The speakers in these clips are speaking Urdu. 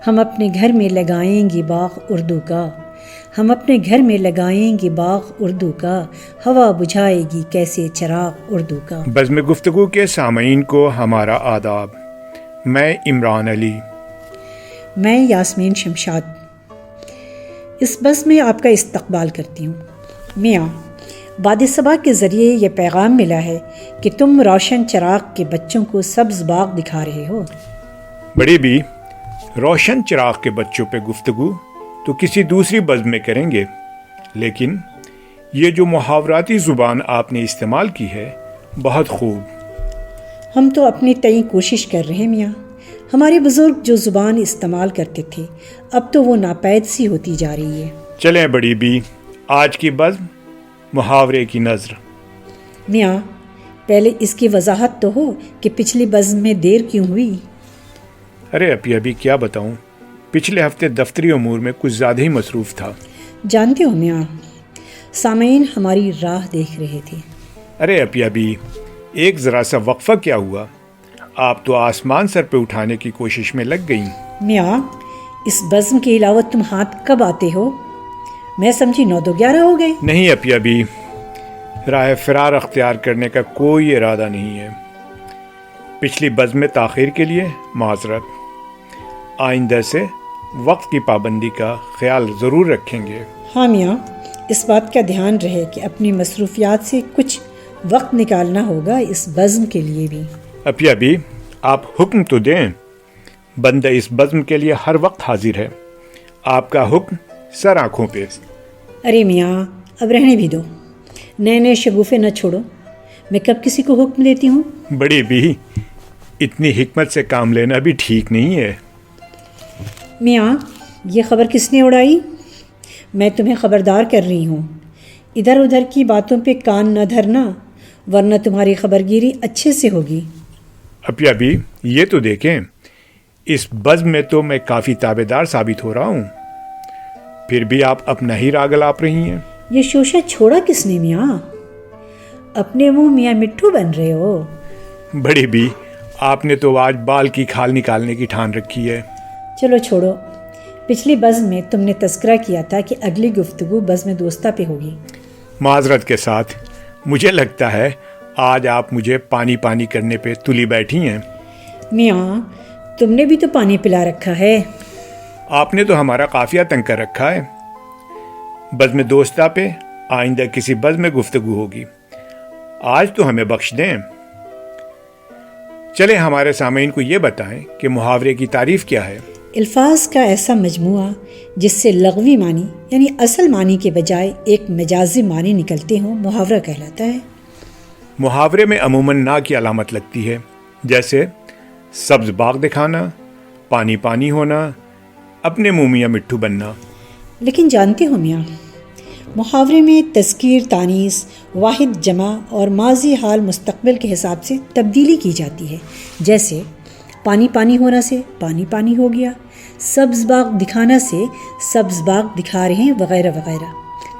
ہم اپنے گھر میں لگائیں گے باغ اردو کا، ہم اپنے گھر میں لگائیں گے باغ اردو کا، ہوا بجھائے گی کیسے چراغ اردو کا۔ بزم گفتگو کے سامعین کو ہمارا آداب۔ میں عمران علی، میں یاسمین شمشاد اس بزم میں آپ کا استقبال کرتی ہوں۔ میاں، باد صبا کے ذریعے یہ پیغام ملا ہے کہ تم روشن چراغ کے بچوں کو سبز باغ دکھا رہے ہو۔ بڑی بھی روشن چراغ کے بچوں پہ گفتگو تو کسی دوسری بزم میں کریں گے، لیکن یہ جو محاوراتی زبان آپ نے استعمال کی ہے بہت خوب۔ ہم تو اپنی تئیں کوشش کر رہے ہیں میاں۔ ہمارے بزرگ جو زبان استعمال کرتے تھے اب تو وہ ناپید سی ہوتی جا رہی ہے۔ چلیں بڑی بھی، آج کی بزم محاورے کی نظر۔ میاں، پہلے اس کی وضاحت تو ہو کہ پچھلی بزم میں دیر کیوں ہوئی؟ ارے ابھی کیا بتاؤں، پچھلے ہفتے دفتری امور میں کچھ زیادہ ہی مصروف تھا۔ جانتے ہو میاں، سامعین ہماری راہ دیکھ رہے تھے۔ ارے ابھی ایک ذرا سا وقفہ کیا ہوا، آپ تو آسمان سر پہ اٹھانے کی کوشش میں لگ گئیں۔ میاں، اس بزم کے علاوہ تم ہاتھ کب آتے ہو؟ میں سمجھی 9-11 ہو گئے۔ نہیں ابھی راہ فرار اختیار کرنے کا کوئی ارادہ نہیں ہے۔ پچھلی بزم میں تاخیر کے لیے معذرت، آئندہ سے وقت کی پابندی کا خیال ضرور رکھیں گے۔ ہاں میاں، اس بات کا دھیان رہے کہ اپنی مصروفیات سے کچھ وقت نکالنا ہوگا اس بزم کے لیے بھی۔ ابھی آپ حکم تو دیں، بندہ اس بزم کے لیے ہر وقت حاضر ہے، آپ کا حکم سر آنکھوں پہ۔ ارے میاں، اب رہنے بھی دو، نئے شگوفے نہ چھوڑو، میں کب کسی کو حکم دیتی ہوں؟ بڑی بھی اتنی حکمت سے کام لینا بھی ٹھیک نہیں ہے۔ میاں، یہ خبر کس نے اڑائی؟ میں تمہیں خبردار کر رہی ہوں، ادھر ادھر کی باتوں پہ کان نہ دھرنا، ورنہ تمہاری خبرگیری اچھے سے ہوگی۔ ابھی یہ تو دیکھیں، اس بزم میں تو میں کافی تابع دار ثابت ہو رہا ہوں، پھر بھی آپ اپنا ہی راگ الاپ رہی ہیں۔ یہ شوشہ چھوڑا کس نے میاں؟ اپنے منہ میاں مٹھو بن رہے ہو۔ بڑی بھی آپ نے تو آج بال کی کھال نکالنے کی ٹھان رکھی ہے۔ چلو چھوڑو، پچھلی بزم میں تم نے تذکرہ کیا تھا کہ اگلی گفتگو بزم دوستہ پہ ہوگی۔ معذرت کے ساتھ مجھے لگتا ہے آج آپ مجھے پانی کرنے پہ تلی بیٹھی ہیں۔ میاں، تم نے بھی تو پانی پلا رکھا ہے۔ آپ نے تو ہمارا قافیہ تنگ کر رکھا ہے۔ بزم دوستہ پہ آئندہ کسی بزم میں گفتگو ہوگی، آج تو ہمیں بخش دیں۔ چلے ہمارے سامعین کو یہ بتائیں کہ محاورے کی تعریف کیا ہے۔ الفاظ کا ایسا مجموعہ جس سے لغوی معنی یعنی اصل معنی کے بجائے ایک مجازی معنی نکلتے ہوں محاورہ کہلاتا ہے۔ محاورے میں عموماً نا کی علامت لگتی ہے، جیسے سبز باغ دکھانا، پانی ہونا، اپنے منہ میاں مٹھو بننا۔ لیکن جانتے ہو میاں، محاورے میں تذکیر تانیث واحد جمع اور ماضی حال مستقبل کے حساب سے تبدیلی کی جاتی ہے، جیسے پانی ہونا سے پانی ہو گیا، سبز باغ دکھانا سے سبز باغ دکھا رہے ہیں، وغیرہ وغیرہ۔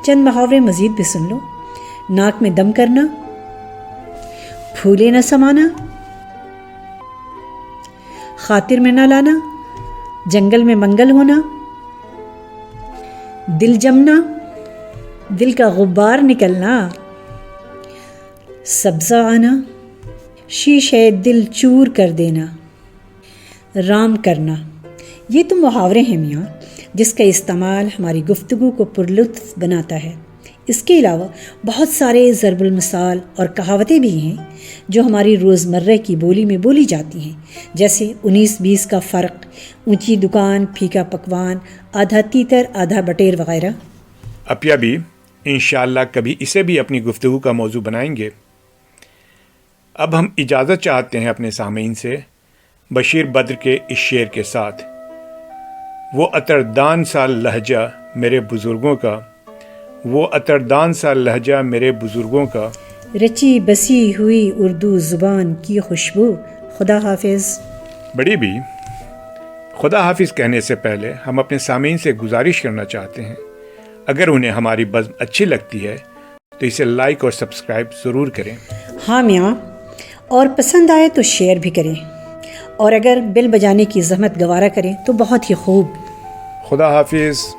چند محاورے مزید بھی سن لو۔ ناک میں دم کرنا، پھولے نہ سمانا، خاطر میں نہ لانا، جنگل میں منگل ہونا، دل جمنا، دل کا غبار نکلنا، سبزہ آنا، شیشے دل چور کر دینا، رام کرنا۔ یہ تو محاورے ہیں میاں جس کا استعمال ہماری گفتگو کو پرلطف بناتا ہے۔ اس کے علاوہ بہت سارے ضرب المثال اور کہاوتیں بھی ہیں جو ہماری روزمرہ کی بولی میں بولی جاتی ہیں، جیسے 19-20 کا فرق، اونچی دکان پھیکا پکوان، آدھا تیتر آدھا بٹیر وغیرہ۔ ابھی انشاءاللہ کبھی اسے بھی اپنی گفتگو کا موضوع بنائیں گے۔ اب ہم اجازت چاہتے ہیں اپنے سامعین سے بشیر بدر کے اس شعر کے ساتھ۔ وہ عطردان سا لہجہ میرے بزرگوں کا، وہ عطردان سا لہجہ میرے بزرگوں کا، رچی بسی ہوئی اردو زبان کی خوشبو۔ خدا حافظ۔ بڑی بھی خدا حافظ کہنے سے پہلے ہم اپنے سامعین سے گزارش کرنا چاہتے ہیں، اگر انہیں ہماری بزم اچھی لگتی ہے تو اسے لائک اور سبسکرائب ضرور کریں۔ ہاں میاں، اور پسند آئے تو شیئر بھی کریں۔ اور اگر بل بجانے کی زحمت گوارا کریں تو بہت ہی خوب. خدا حافظ.